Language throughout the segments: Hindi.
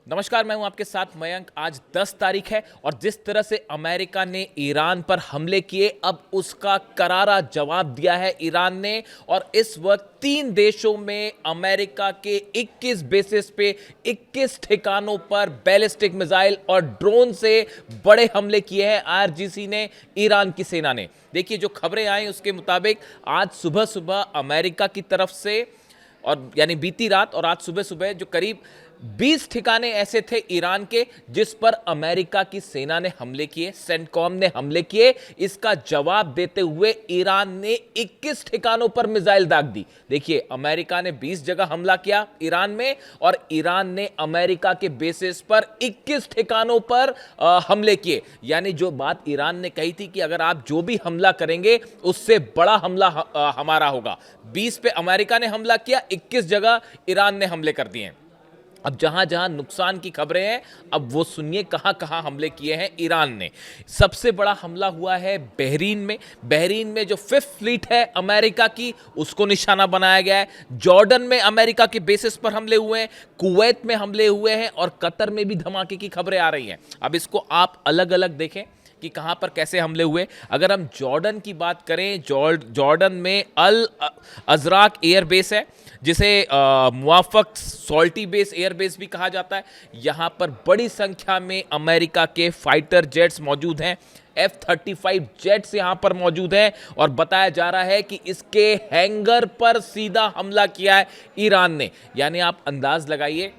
नमस्कार, मैं हूं आपके साथ मयंक। आज 10 तारीख है और जिस तरह से अमेरिका ने ईरान पर हमले किए, अब उसका करारा जवाब दिया है ईरान ने। और इस वक्त 3 देशों में अमेरिका के 21 बेसिस पे 21 ठिकानों पर बैलिस्टिक मिसाइल और ड्रोन से बड़े हमले किए हैं आईआरजीसी ने, ईरान की सेना ने। देखिए, जो खबरें आई उसके मुताबिक आज सुबह सुबह अमेरिका की तरफ से, और यानी बीती रात और आज सुबह सुबह, जो करीब 20 ठिकाने ऐसे थे ईरान के जिस पर अमेरिका की सेना ने हमले किए, सेंटकॉम ने हमले किए। इसका जवाब देते हुए ईरान ने 21 ठिकानों पर मिसाइल दाग दी। देखिए, अमेरिका ने 20 जगह हमला किया ईरान में, और ईरान ने अमेरिका के बेसिस पर 21 ठिकानों पर हमले किए। यानी जो बात ईरान ने कही थी कि अगर आप जो भी हमला करेंगे उससे बड़ा हमला हमारा होगा, 20 पे अमेरिका ने हमला किया, 21 जगह ईरान ने हमले कर दिए। अब जहां जहां नुकसान की खबरें हैं, अब वो सुनिए कहां कहां हमले किए हैं ईरान ने। सबसे बड़ा हमला हुआ है बहरीन में। बहरीन में जो 5th फ्लीट है अमेरिका की, उसको निशाना बनाया गया है। जॉर्डन में अमेरिका के बेसिस पर हमले हुए हैं, कुवैत में हमले हुए हैं, और कतर में भी धमाके की खबरें आ रही हैं। अब इसको आप अलग अलग देखें कि कहां पर कैसे हमले हुए। अगर हम जॉर्डन की बात करें, जॉर्डन में अल अजराक एयरबेस है, जिसे मुआफक सॉल्टी बेस एयरबेस भी कहा जाता है। यहां पर बड़ी संख्या में अमेरिका के फाइटर जेट्स मौजूद हैं। F-35 जेट्स यहां पर मौजूद हैं, और बताया जा रहा है कि इसके हैंगर पर सीधा हमला किया है ईरान ने। यानी आप अंदाज लगाइए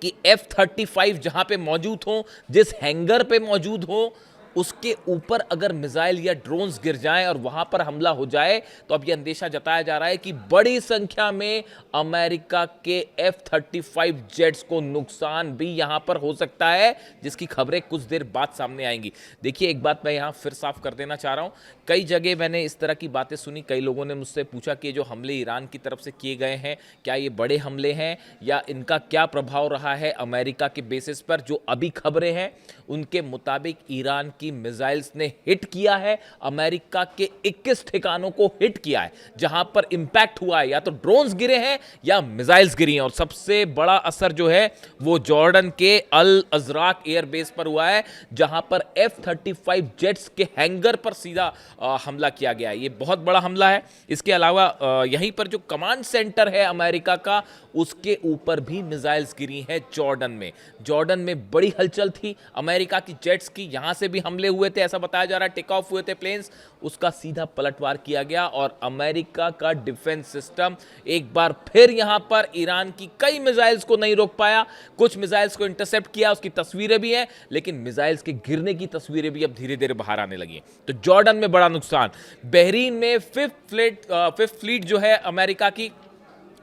कि F-35 जहां पे मौजूद हो, जिस हैंगर पे मौजूद हो, उसके ऊपर अगर मिसाइल या ड्रोन्स गिर जाएं और वहां पर हमला हो जाए, तो अब यह अंदेशा जताया जा रहा है कि बड़ी संख्या में अमेरिका के F-35 जेट्स को नुकसान भी यहां पर हो सकता है, जिसकी खबरें कुछ देर बाद सामने आएंगी। देखिए, एक बात मैं यहां फिर साफ कर देना चाह रहा हूं, कई जगह मैंने इस तरह की बातें सुनी। कई लोगों ने मुझसे पूछा कि जो हमले ईरान की तरफ से किए गए हैं, क्या ये बड़े हमले हैं या इनका क्या प्रभाव रहा है अमेरिका के बेसिस पर। जो अभी खबरें हैं उनके मुताबिक ईरान की मिसाइल्स ने हिट किया है, अमेरिका के 21 ठिकानों को हिट किया है, जहां पर इंपैक्ट हुआ है, या तो ड्रोन्स गिरे हैं या मिसाइल्स गिरी हैं। और सबसे बड़ा असर जो है वो जॉर्डन के अल अजराक एयरबेस पर हुआ है, जहां पर F-35 जेट्स के हैंगर पर सीधा हमला किया गया है। ये बहुत बड़ा हमला है। इसके अलावा यहीं पर जो कमांड सेंटर है अमेरिका का, उसके ऊपर भी मिसाइल्स गिरी हैं जॉर्डन में। जॉर्डन में बड़ी हलचल थी अमेरिका की जेट्स की, यहां से भी हमले हुए थे, ऐसा बताया जा रहा है। टेक ऑफ हुए थे प्लेन्स, उसका सीधा पलटवार किया गया, और अमेरिका का डिफेंस सिस्टम एक बार फिर यहां पर ईरान की कई मिसाइल्स को नहीं रोक पाया। कुछ मिसाइल्स को इंटरसेप्ट किया, उसकी तस्वीरें भी हैं, लेकिन मिसाइल्स के गिरने की तस्वीरें भी अब धीरे धीरे बाहर आने लगी हैं। तो जॉर्डन में बड़ा नुकसान। बहरीन में 5th फ्लीट जो है अमेरिका की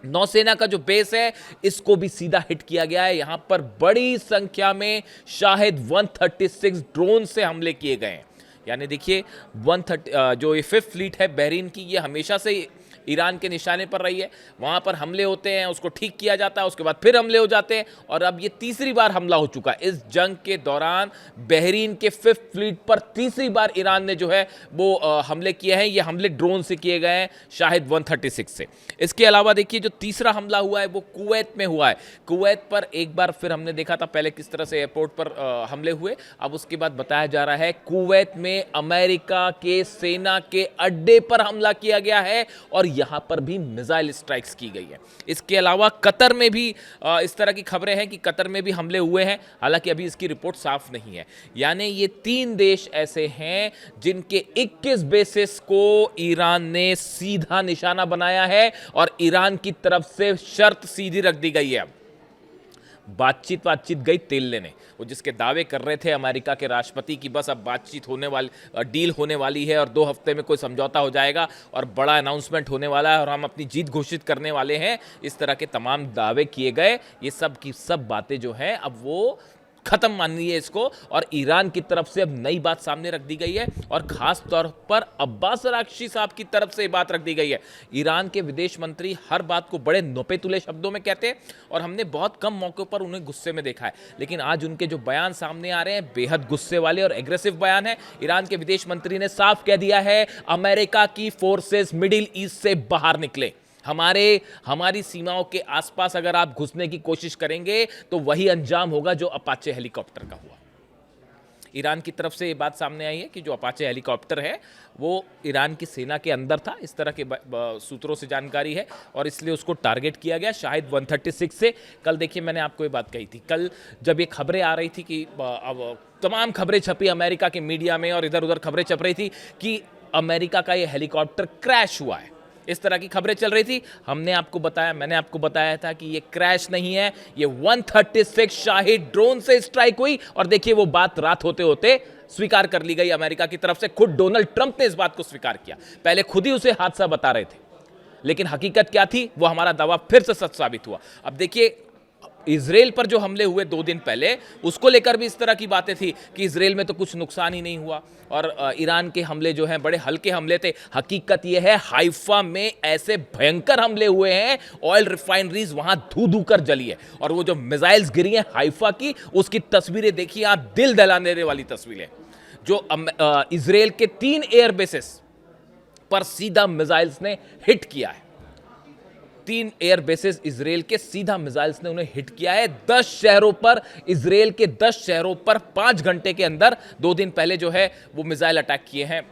नौसेना का जो बेस है, इसको भी सीधा हिट किया गया है। यहां पर बड़ी संख्या में शाहिद 136 ड्रोन से हमले किए गए हैं। यानी देखिए, 130 जो ये 5th फ्लीट है बहरीन की, ये हमेशा से ईरान के निशाने पर रही है। वहां पर हमले होते हैं, उसको ठीक किया जाता है, उसके बाद फिर हमले हो जाते हैं, और अब ये तीसरी बार हमला हो चुका है इस जंग के दौरान। बहरीन के 5th फ्लीट पर तीसरी बार ईरान ने जो है वो हमले किए हैं। ये हमले ड्रोन से किए गए हैं, शाहिद 136 से। इसके अलावा देखिए, जो तीसरा हमला हुआ है वो कुवैत में हुआ है। कुवैत पर एक बार फिर हमने देखा था पहले किस तरह से एयरपोर्ट पर हमले हुए। अब उसके बाद बताया जा रहा है कुवैत में अमेरिका के सेना के अड्डे पर हमला किया गया है, और यहां पर भी मिसाइल स्ट्राइक्स की गई है। इसके अलावा कतर में भी इस तरह की खबरें हैं कि कतर में भी हमले हुए हैं, हालांकि अभी इसकी रिपोर्ट साफ नहीं है। यानी ये 3 देश ऐसे हैं जिनके 21 बेसिस को ईरान ने सीधा निशाना बनाया है, और ईरान की तरफ से शर्त सीधी रख दी गई है। बातचीत गई तेल लेने। वो जिसके दावे कर रहे थे अमेरिका के राष्ट्रपति की बस अब बातचीत होने वाली, डील होने वाली है, और 2 हफ्ते में कोई समझौता हो जाएगा और बड़ा अनाउंसमेंट होने वाला है और हम अपनी जीत घोषित करने वाले हैं, इस तरह के तमाम दावे किए गए। ये सब की सब बातें जो हैं अब वो खत्म मानिए इसको, और ईरान की तरफ से अब नई बात सामने रख दी गई है, और खास तौर पर अब्बास अरागची साहब की तरफ से बात रख दी गई है। ईरान के विदेश मंत्री हर बात को बड़े नोपे तुले शब्दों में कहते हैं, और हमने बहुत कम मौकों पर उन्हें गुस्से में देखा है, लेकिन आज उनके जो बयान सामने आ रहे हैं बेहद गुस्से वाले और एग्रेसिव बयान है। ईरान के विदेश मंत्री ने साफ कह दिया है, अमेरिका की फोर्सेस मिडिल ईस्ट से बाहर निकले। हमारे हमारी सीमाओं के आसपास अगर आप घुसने की कोशिश करेंगे तो वही अंजाम होगा जो अपाचे हेलीकॉप्टर का हुआ। ईरान की तरफ से ये बात सामने आई है कि जो अपाचे हेलीकॉप्टर है वो ईरान की सेना के अंदर था, इस तरह के सूत्रों से जानकारी है, और इसलिए उसको टारगेट किया गया शायद 136 से। कल देखिए मैंने आपको ये बात कही थी, कल जब ये खबरें आ रही थी कि अब तमाम खबरें छपी अमेरिका के मीडिया में और इधर उधर खबरें छप रही थी कि अमेरिका का ये हेलीकॉप्टर क्रैश हुआ है, इस तरह की खबरें चल रही थी। मैंने आपको बताया था कि ये क्रैश नहीं है, ये 136 शाही ड्रोन से स्ट्राइक हुई। और देखिए वो बात रात होते होते स्वीकार कर ली गई अमेरिका की तरफ से। खुद डोनाल्ड ट्रंप ने इस बात को स्वीकार किया। पहले खुद ही उसे हादसा बता रहे थे, लेकिन हकीकत क्या थी वो हमारा दावा फिर से सच साबित हुआ। अब देखिए इजराइल पर जो हमले हुए 2 दिन पहले, उसको लेकर भी इस तरह की बातें थी कि इजराइल में तो कुछ नुकसान ही नहीं हुआ और ईरान के हमले जो हैं बड़े हल्के हमले थे। हकीकत यह है हाइफा में ऐसे भयंकर हमले हुए हैं, ऑयल रिफाइनरीज वहां धू धू कर जली है। और वो जो मिसाइल्स गिरी हैं हाइफा की, उसकी तस्वीरें देखिए आप, दिल दहला देने वाली तस्वीरें। जो इजराइल के 3 एयर बेसेस पर सीधा मिसाइल्स ने हिट किया है, 3 एयर बेसेस इजराइल के सीधा मिसाइल्स ने उन्हें हिट किया है। 10 शहरों पर, इजराइल के 10 शहरों पर 5 घंटे के अंदर 2 दिन पहले जो है वो मिसाइल अटैक किए हैं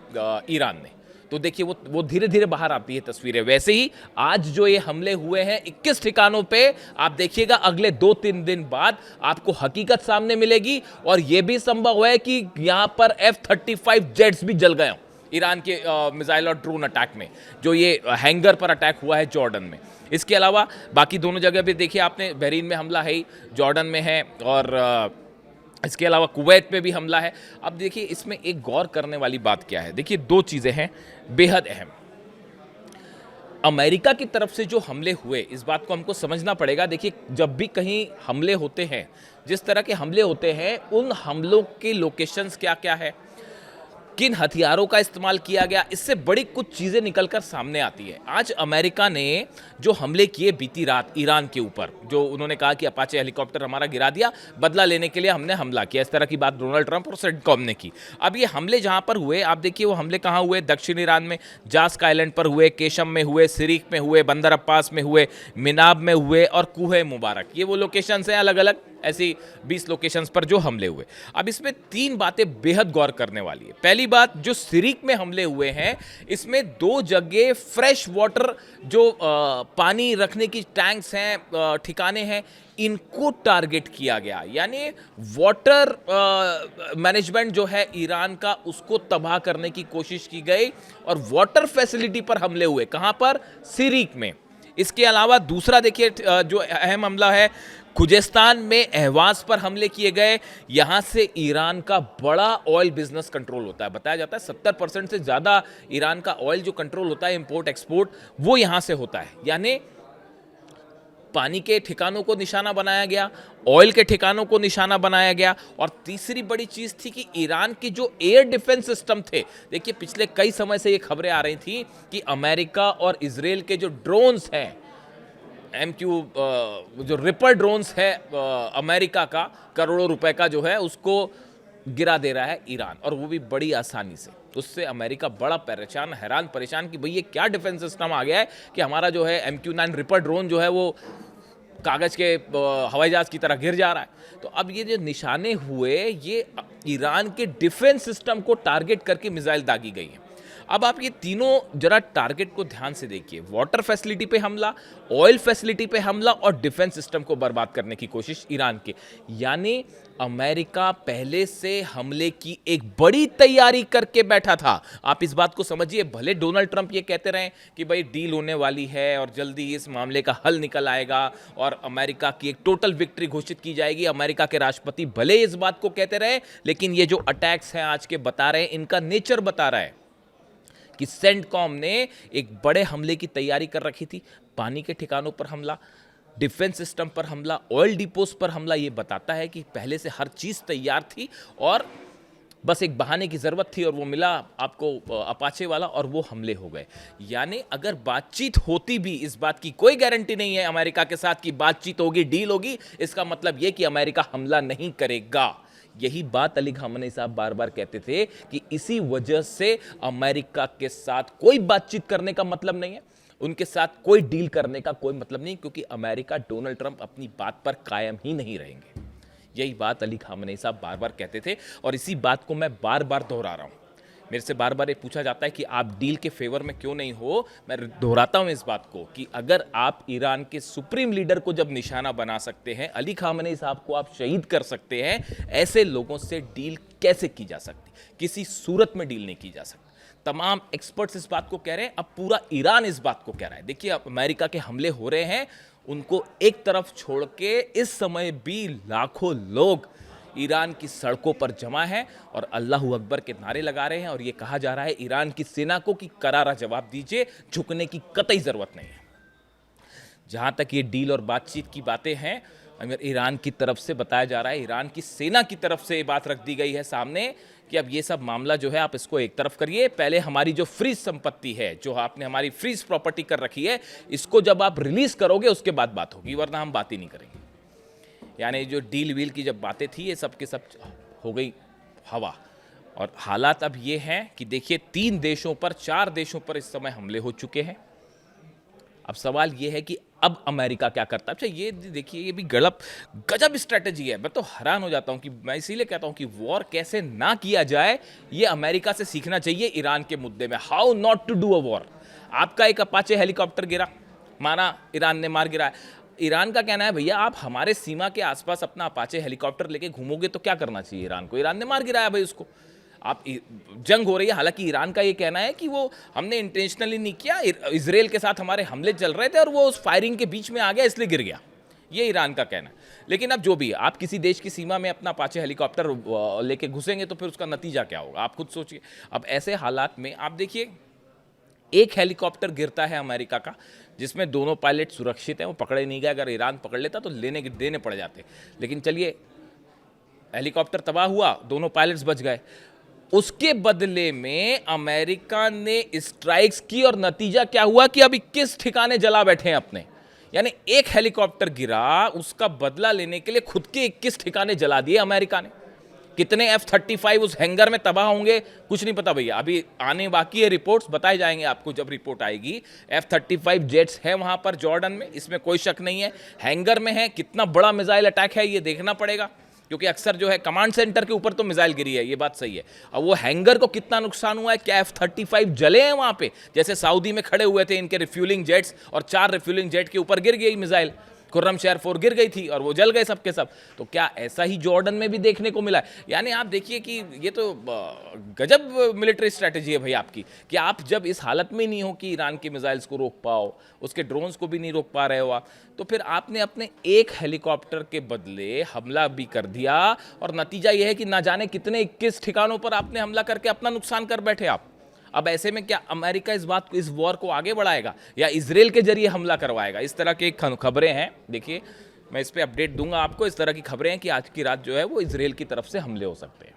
ईरान ने। तो देखिए वो धीरे धीरे बाहर आती है तस्वीरें। वैसे ही आज जो ये हमले हुए हैं 21 ठिकानों पे, आप देखिएगा अगले 2-3 दिन बाद आपको हकीकत सामने मिलेगी। और यह भी संभव है कि यहां पर F-35 जेट्स भी जल गए हों ईरान के मिसाइल और ड्रोन अटैक में, जो ये हैंगर पर अटैक हुआ है जॉर्डन में। इसके अलावा बाकी दोनों जगह भी देखिए आपने, बहरीन में हमला है ही, जॉर्डन में है, और इसके अलावा कुवैत में भी हमला है। अब देखिए इसमें एक गौर करने वाली बात क्या है, देखिए 2 चीज़ें हैं बेहद अहम। अमेरिका की तरफ से जो हमले हुए, इस बात को हमको समझना पड़ेगा। देखिए जब भी कहीं हमले होते हैं, जिस तरह के हमले होते हैं, उन हमलों के लोकेशंस क्या क्या है, किन हथियारों का इस्तेमाल किया गया, इससे बड़ी कुछ चीज़ें निकलकर सामने आती है। आज अमेरिका ने जो हमले किए बीती रात ईरान के ऊपर, जो उन्होंने कहा कि अपाचे हेलीकॉप्टर हमारा गिरा दिया, बदला लेने के लिए हमने हमला किया, इस तरह की बात डोनाल्ड ट्रंप और सेंटकॉम ने की। अब ये हमले जहां पर हुए, आप देखिए वो हमले कहाँ हुए, दक्षिण ईरान में जास्क आइलैंड पर हुए, केशम में हुए, सिरीक में हुए, बंदर अब्बास में हुए, मिनाब में हुए और कुहे मुबारक। ये वो लोकेशंस हैं अलग अलग, ऐसी 20 लोकेशंस पर जो हमले हुए। अब इसमें 3 बातें बेहद गौर करने वाली है। पहली बात, जो सिरिक में हमले हुए हैं, इसमें 2 जगह फ्रेश वाटर जो पानी रखने की टैंक्स हैं, ठिकाने हैं, इनको टारगेट किया गया। यानी वाटर मैनेजमेंट जो है ईरान का, उसको तबाह करने की कोशिश की गई और वाटर फैसिलिटी पर हमले हुए। कहां पर? सिरिक में। इसके अलावा दूसरा देखिए जो अहम हमला है, खुजेस्तान में अहवाज पर हमले किए गए। यहां से ईरान का बड़ा ऑयल बिजनेस कंट्रोल होता है। बताया जाता है 70% से ज़्यादा ईरान का ऑयल जो कंट्रोल होता है, इंपोर्ट एक्सपोर्ट, वो यहां से होता है। यानी पानी के ठिकानों को निशाना बनाया गया, ऑयल के ठिकानों को निशाना बनाया गया। और तीसरी बड़ी चीज़ थी कि ईरान के जो एयर डिफेंस सिस्टम थे, देखिए पिछले कई समय से ये खबरें आ रही थी कि अमेरिका और इजराइल के जो ड्रोन्स हैं, MQ जो रिपर ड्रोन्स है अमेरिका का, करोड़ों रुपए का जो है, उसको गिरा दे रहा है ईरान, और वो भी बड़ी आसानी से। उससे अमेरिका बड़ा परेशान, हैरान परेशान कि भाई ये क्या डिफेंस सिस्टम आ गया है कि हमारा जो है MQ-9 रिपर ड्रोन जो है वो कागज़ के हवाई जहाज़ की तरह गिर जा रहा है। तो अब ये जो निशाने हुए, ये ईरान के डिफेंस सिस्टम को टारगेट करके मिसाइल दागी गई हैं। अब आप ये तीनों जरा टारगेट को ध्यान से देखिए, वाटर फैसिलिटी पे हमला, ऑयल फैसिलिटी पे हमला और डिफेंस सिस्टम को बर्बाद करने की कोशिश ईरान की। यानी अमेरिका पहले से हमले की एक बड़ी तैयारी करके बैठा था। आप इस बात को समझिए, भले डोनाल्ड ट्रंप ये कहते रहे कि भाई डील होने वाली है और जल्दी इस मामले का हल निकल आएगा और अमेरिका की एक टोटल विक्ट्री घोषित की जाएगी। अमेरिका के राष्ट्रपति भले इस बात को कहते रहे, लेकिन ये जो अटैक्स हैं आज के बता रहे हैं, इनका नेचर बता रहा है कि सेंटकॉम ने एक बड़े हमले की तैयारी कर रखी थी। पानी के ठिकानों पर हमला, डिफेंस सिस्टम पर हमला, ऑयल डिपोज पर हमला। ये बताता है कि पहले से हर चीज़ तैयार थी और बस एक बहाने की ज़रूरत थी, और वो मिला आपको अपाचे वाला, और वो हमले हो गए। यानी अगर बातचीत होती भी, इस बात की कोई गारंटी नहीं है अमेरिका के साथ कि बातचीत होगी, डील होगी, इसका मतलब ये कि अमेरिका हमला नहीं करेगा। यही बात अली खामनेई साहब बार बार कहते थे कि इसी वजह से अमेरिका के साथ कोई बातचीत करने का मतलब नहीं है। उनके साथ कोई डील करने का कोई मतलब नहीं, क्योंकि अमेरिका, डोनाल्ड ट्रंप अपनी बात पर कायम ही नहीं रहेंगे। यही बात अली खामेनी साहब बार बार कहते थे और इसी बात को मैं बार बार दोहरा रहा हूँ। मेरे से बार बार ये पूछा जाता है कि आप डील के फेवर में क्यों नहीं हो। मैं दोहराता हूँ इस बात को कि अगर आप ईरान के सुप्रीम लीडर को जब निशाना बना सकते हैं, अली खामेनी साहब को आप शहीद कर सकते हैं, ऐसे लोगों से डील कैसे की जा सकती? किसी सूरत में डील नहीं की जा सकती। तमाम एक्सपर्ट्स इस बात को कह रहे हैं, अब पूरा ईरान इस बात को कह रहा है। देखिए, अब अमेरिका के हमले हो रहे हैं, उनको एक तरफ छोड़ के इस समय भी लाखों लोग ईरान की सड़कों पर जमा हैं और अल्लाहू अकबर के नारे लगा रहे हैं और ये कहा जा रहा है ईरान की सेना को कि करारा जवाब दीजिए, झुकने की कतई ज़रूरत नहीं है। जहाँ तक ये डील और बातचीत की बातें हैं, अगर ईरान की तरफ से बताया जा रहा है, ईरान की सेना की तरफ से ये बात रख दी गई है सामने कि अब ये सब मामला जो है आप इसको एक तरफ करिए, पहले हमारी जो फ्रीज संपत्ति है, जो आपने हमारी फ्रीज प्रॉपर्टी कर रखी है, इसको जब आप रिलीज करोगे उसके बाद बात होगी, वरना हम बात ही नहीं करेंगे। यानी जो डील वील की जब बातें थी, ये सब के सब हो गई हवा। और हालात अब ये हैं कि देखिए 3 देशों पर, 4 देशों पर इस समय हमले हो चुके हैं। अब सवाल ये है कि अब अमेरिका क्या करता है। अच्छा, ये देखिए, ये भी गजब स्ट्रेटजी है। मैं तो हैरान हो जाता हूँ कि मैं इसीलिए कहता हूँ कि वॉर कैसे ना किया जाए, ये अमेरिका से सीखना चाहिए ईरान के मुद्दे में। How not to do a war. आपका एक अपाचे हेलीकॉप्टर गिरा, माना ईरान ने मार गिराया, ईरान का कहना है भैया आप हमारे सीमा के आसपास अपना अपाचे हेलीकॉप्टर लेके घूमोगे तो क्या करना चाहिए ईरान को? ईरान ने मार गिराया भाई उसको। आप जंग हो रही है, हालांकि ईरान का ये कहना है कि वो हमने इंटेंशनली नहीं किया, इजराइल के साथ हमारे हमले चल रहे थे और वो उस फायरिंग के बीच में आ गया इसलिए गिर गया, ये ईरान का कहना है। लेकिन अब जो भी, आप किसी देश की सीमा में अपना अपाचे हेलीकॉप्टर लेके घुसेंगे तो फिर उसका नतीजा क्या होगा, आप खुद सोचिए। अब ऐसे हालात में आप देखिए, एक हेलीकॉप्टर गिरता है अमेरिका का, जिसमें दोनों पायलट सुरक्षित हैं, वो पकड़े नहीं गए। अगर ईरान पकड़ लेता तो देने पड़ जाते। लेकिन चलिए, हेलीकॉप्टर तबाह हुआ, दोनों पायलट्स बच गए। उसके बदले में अमेरिका ने स्ट्राइक्स की और नतीजा क्या हुआ कि अब 21 ठिकाने जला बैठे हैं अपने। यानी एक हेलीकॉप्टर गिरा, उसका बदला लेने के लिए खुद के 21 ठिकाने जला दिए अमेरिका ने। कितने F-35 उस हैंगर में तबाह होंगे कुछ नहीं पता भैया, अभी आने बाकी है, रिपोर्ट्स बताए जाएंगे आपको जब रिपोर्ट आएगी। F-35 जेट्स हैं वहां पर जॉर्डन में, इसमें कोई शक नहीं है, हैंगर में है। कितना बड़ा मिसाइल अटैक है ये देखना पड़ेगा, क्योंकि अक्सर जो है कमांड सेंटर के ऊपर तो मिसाइल गिरी है, ये बात सही है। अब वो हैंगर को कितना नुकसान हुआ है, क्या F-35 जले हैं वहां पे? जैसे सऊदी में खड़े हुए थे इनके रिफ्यूलिंग जेट्स और 4 रिफ्यूलिंग जेट के ऊपर गिर गई मिसाइल, खुर्रम शहर 4 गिर गई थी और वो जल गए सब के सब। तो क्या ऐसा ही जॉर्डन में भी देखने को मिला है? यानी आप देखिए कि ये तो गजब मिलिट्री स्ट्रेटजी है भाई आपकी, कि आप जब इस हालत में नहीं हो कि ईरान की मिसाइल्स को रोक पाओ, उसके ड्रोन्स को भी नहीं रोक पा रहे हो आप, तो फिर आपने अपने एक हेलीकॉप्टर के बदले हमला भी कर दिया और नतीजा यह है कि ना जाने कितने 21 ठिकानों पर आपने हमला करके अपना नुकसान कर बैठे आप। अब ऐसे में क्या अमेरिका इस वॉर को आगे बढ़ाएगा या इजराइल के जरिए हमला करवाएगा? इस तरह की खबरें हैं। देखिए, मैं इस पे अपडेट दूंगा आपको। इस तरह की खबरें हैं कि आज की रात जो है वो इजराइल की तरफ से हमले हो सकते हैं।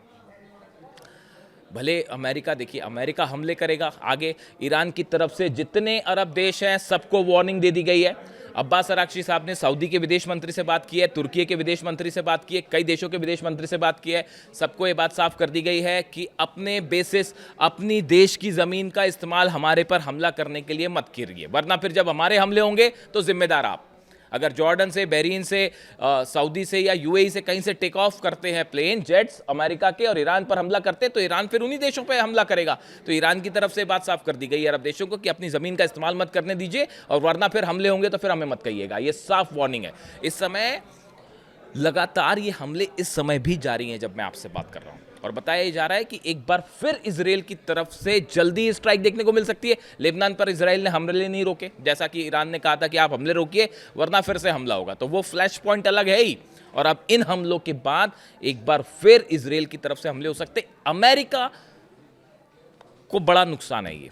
भले अमेरिका, देखिए अमेरिका हमले करेगा, आगे ईरान की तरफ से जितने अरब देश हैं सबको वार्निंग दे दी गई है। अब्बास अराक्ची साहब ने सऊदी के विदेश मंत्री से बात की है, तुर्की के विदेश मंत्री से बात की है, कई देशों के विदेश मंत्री से बात की है। सबको ये बात साफ कर दी गई है कि अपने बेसिस, अपनी देश की ज़मीन का इस्तेमाल हमारे पर हमला करने के लिए मत कीजिए, वरना फिर जब हमारे हमले होंगे तो जिम्मेदार आप। अगर जॉर्डन से, बहरीन से, सऊदी से या यूएई से कहीं से टेक ऑफ करते हैं प्लेन जेट्स अमेरिका के और ईरान पर हमला करते हैं तो ईरान फिर उन्हीं देशों पे हमला करेगा। तो ईरान की तरफ से बात साफ कर दी गई है अरब देशों को कि अपनी ज़मीन का इस्तेमाल मत करने दीजिए और वरना फिर हमले होंगे तो फिर हमें मत कहिएगा। ये साफ वार्निंग है। इस समय लगातार ये हमले इस समय भी जारी हैं जब मैं आपसे बात कर रहा हूँ, और बताया जा रहा है कि एक बार फिर इजराइल की तरफ से जल्दी स्ट्राइक देखने को मिल सकती है। लेबनान पर इजराइल ने हमले नहीं रोके, जैसा कि ईरान ने कहा था कि आप हमले रोकिए वरना फिर से हमला होगा, तो वो फ्लैश पॉइंट अलग है ही। और अब इन हमलों के बाद एक बार फिर इजराइल की तरफ से हमले हो सकते। अमेरिका को बड़ा नुकसान है ये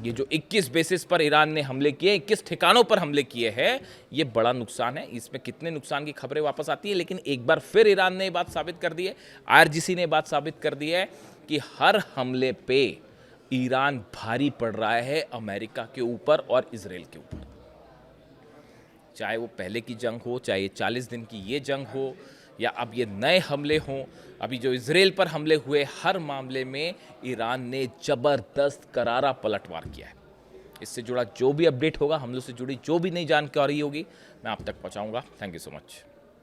जो 21 बेसिस पर ईरान ने हमले किए, 21 ठिकानों पर हमले किए हैं, ये बड़ा नुकसान है। इसमें कितने नुकसान की खबरें वापस आती है, लेकिन एक बार फिर ईरान ने बात साबित कर दी है, आईआरजीसी ने बात साबित कर दी है कि हर हमले पे ईरान भारी पड़ रहा है अमेरिका के ऊपर और इजराइल के ऊपर। चाहे वो पहले की जंग हो, चाहे 40 दिन की ये जंग हो, या अब ये नए हमले हों, अभी जो इजराइल पर हमले हुए, हर मामले में ईरान ने जबरदस्त करारा पलटवार किया है। इससे जुड़ा जो भी अपडेट होगा, हम लोग से जुड़ी जो भी नई जानकारी होगी, मैं आप तक पहुंचाऊंगा। Thank you so much.